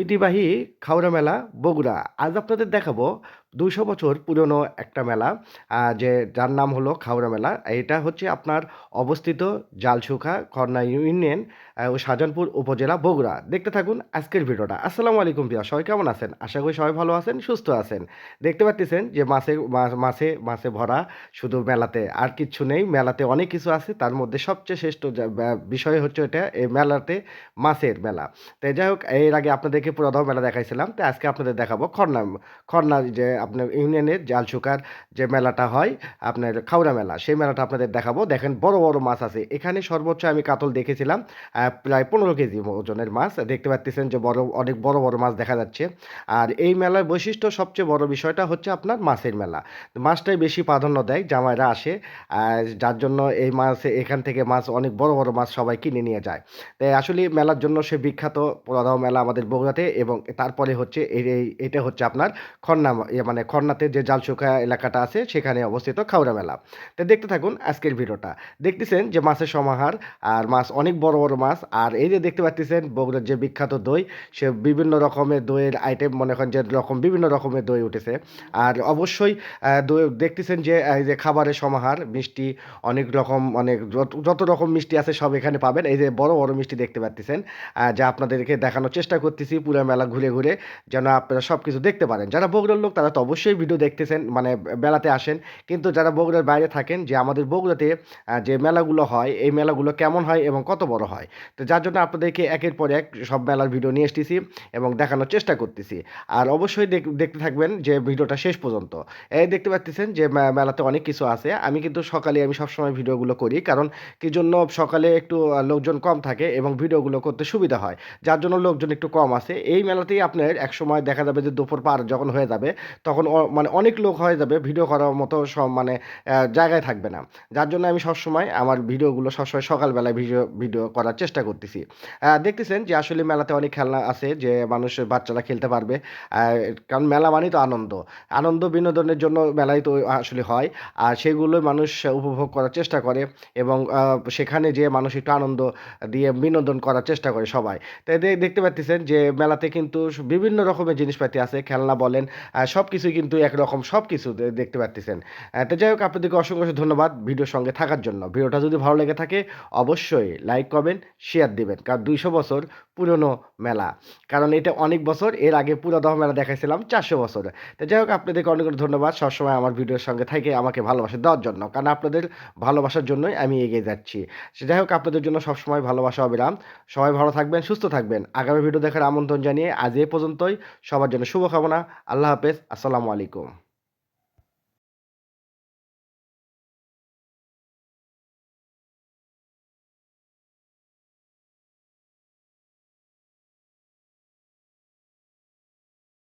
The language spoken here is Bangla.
ঐতিহ্যবাহী খাওড়া মেলা বগুড়া। আজ আপনাদের দেখাবো ২০০ বছর পুরনো একটা মেলা যার নাম হলো খাওড়া মেলা। এটা হচ্ছে আপনার অবস্থিত জালসুখা, খড়না ইউনিয়ন ও শাহজাহানপুর উপজেলা, বগুড়া। দেখতে থাকুন আজকের ভিডিওটা। আসসালামু আলাইকুম ভিউয়ার্স, সবাই কেমন আছেন? আশা করি সবাই ভালো আছেন, সুস্থ আছেন। দেখতে পারতেছেন যে মাছে ভরা শুধু মেলাতে, আর কিচ্ছু নেই। মেলাতে অনেক কিছু আছে, তার মধ্যে সবচেয়ে শ্রেষ্ঠ বিষয় হচ্ছে এটা, এই মেলাতে মাছের মেলা। তো যাই হোক, এর আগে আপনাদেরকে পুরাদহ মেলা দেখাইছিলাম। তো আজকে আপনাদের দেখাবো খড়না যে আপনার ইউনিয়নের জালসুকার যে মেলাটা হয়, আপনার খাওড়া মেলা, সেই মেলাটা আপনাদের দেখাবো। দেখেন বড় বড় মাছ আছে এখানে। সর্বোচ্চ আমি কাতল দেখেছিলাম প্রায় 15 কেজি ওজনের মাছ। দেখতে পাচ্ছেন যে অনেক বড় বড় মাছ দেখা যাচ্ছে। আর এই মেলার বৈশিষ্ট্য, সবচেয়ে বড় বিষয়টা হচ্ছে আপনার মাছের মেলা। মাছটাই বেশি প্রাধান্য দেয়, জামাইরা আসে, যার জন্য এই মাছ, এখান থেকে মাছ, অনেক বড় বড় মাছ সবাই কিনে নিয়ে যায়। তাই আসলে মেলার জন্য সে বিখ্যাত, পোড়াদহ মেলা আমাদের বগুড়াতে। এবং তারপরে হচ্ছে এটা হচ্ছে আপনার মানে খন্নাতে যে জালসুখা এলাকাটা আছে সেখানে অবস্থিত খাওড়া মেলা। তো দেখতে থাকুন আজকের ভিডিওটা। দেখতেছেন যে মাছের সমাহার, আর মাছ অনেক বড় বড় মাছ। আর এই যে দেখতে পাচ্ছেন বগুড়ার যে বিখ্যাত দই, সে বিভিন্ন রকমের দইয়ের আইটেম, মনে করেন যে বিভিন্ন রকমের দই উঠেছে। আর অবশ্যই দই দেখতেছেন যে এই যে খাবারের সমাহার, মিষ্টি অনেক রকম, অনেক যত রকম মিষ্টি আছে সব এখানে পাবেন। এই যে বড় বড় মিষ্টি দেখতে পাচ্ছেন, যা আপনাদেরকে দেখানোর চেষ্টা করতেছি পুরো মেলা ঘুরে ঘুরে, যেন আপনারা সব কিছু দেখতে পারেন। যারা বগুড়ার লোক তারা তো অবশ্যই ভিডিও দেখতেছেন, মানে মেলাতে আসেন। কিন্তু যারা বগুড়ার বাইরে থাকেন, যে আমাদের বগুড়াতে যে মেলাগুলো হয়, এই মেলাগুলো কেমন হয় এবং কত বড় হয়, তো যার জন্য আপনাদেরকে একের পর এক সব মেলার ভিডিও নিয়ে এসেছি এবং দেখানোর চেষ্টা করতেছি। আর অবশ্যই দেখতে থাকবেন যে ভিডিওটা শেষ পর্যন্ত। এই দেখতে পাচ্ছেন যে মেলাতে অনেক কিছু আছে। আমি সবসময় ভিডিওগুলো করি, কারণ কি জন্য, সকালে একটু লোকজন কম থাকে এবং ভিডিওগুলো করতে সুবিধা হয়, যার জন্য লোকজন একটু কম আছে। এই মেলাতেই আপনার একসময় দেখা যাবে যে দুপুর পার যখন হয়ে যাবে, তখন মানে অনেক লোক হয়ে যাবে, ভিডিও করার মতো সব মানে জায়গায় থাকবে না। যার জন্য আমি সবসময় আমার ভিডিওগুলো সবসময় সকালবেলায় ভিডিও ভিডিও করার চেষ্টা করতেছি। দেখতেছেন যে আসলে মেলাতে অনেক খেলনা আছে, যে মানুষের বাচ্চারা খেলতে পারবে। কারণ মেলা মানেই তো আনন্দ, আনন্দ বিনোদনের জন্য মেলাই তো আসলে হয়। আর সেগুলোই মানুষ উপভোগ করার চেষ্টা করে, এবং সেখানে যেয়ে মানুষ একটু আনন্দ দিয়ে বিনোদন করার চেষ্টা করে সবাই। তো দেখতে পাচ্ছেন যে মেলাতে কিন্তু বিভিন্ন রকমের জিনিসপাতি আছে, খেলনা বলেন, সব কিছুই কিন্তু একরকম, সব কিছু দেখতে পাচ্ছেন। তো যাই হোক, আপনাদেরকে অসংখ্য অসংখ্য ধন্যবাদ ভিডিওর সঙ্গে থাকার জন্য। ভিডিওটা যদি ভালো লেগে থাকে অবশ্যই লাইক, কমেন্ট, শেয়ার দিবেন, কারণ ২০০ বছর পুরনো মেলা। কারণ এটা অনেক বছর, এর আগে পুরাদহ মেলা দেখাইছিলাম ৪০০ বছর। তো যাই হোক, আপনাদেরকে অনেক অনেক ধন্যবাদ সবসময় আমার ভিডিওর সঙ্গে থেকে আমাকে ভালোবাসা দেওয়ার জন্য, কারণ আপনাদের ভালোবাসার জন্যই আমি এগিয়ে যাচ্ছি। সে যাই হোক, আপনাদের জন্য সবসময় ভালোবাসা অবিরাম। সবাই ভালো থাকবেন, সুস্থ থাকবেন। আগামী ভিডিও দেখার আমন্ত্রণ জানিয়ে আজ এ পর্যন্তই। সবার জন্য শুভকামনা। আল্লাহ হাফেজ। আসসালামু আলাইকুম।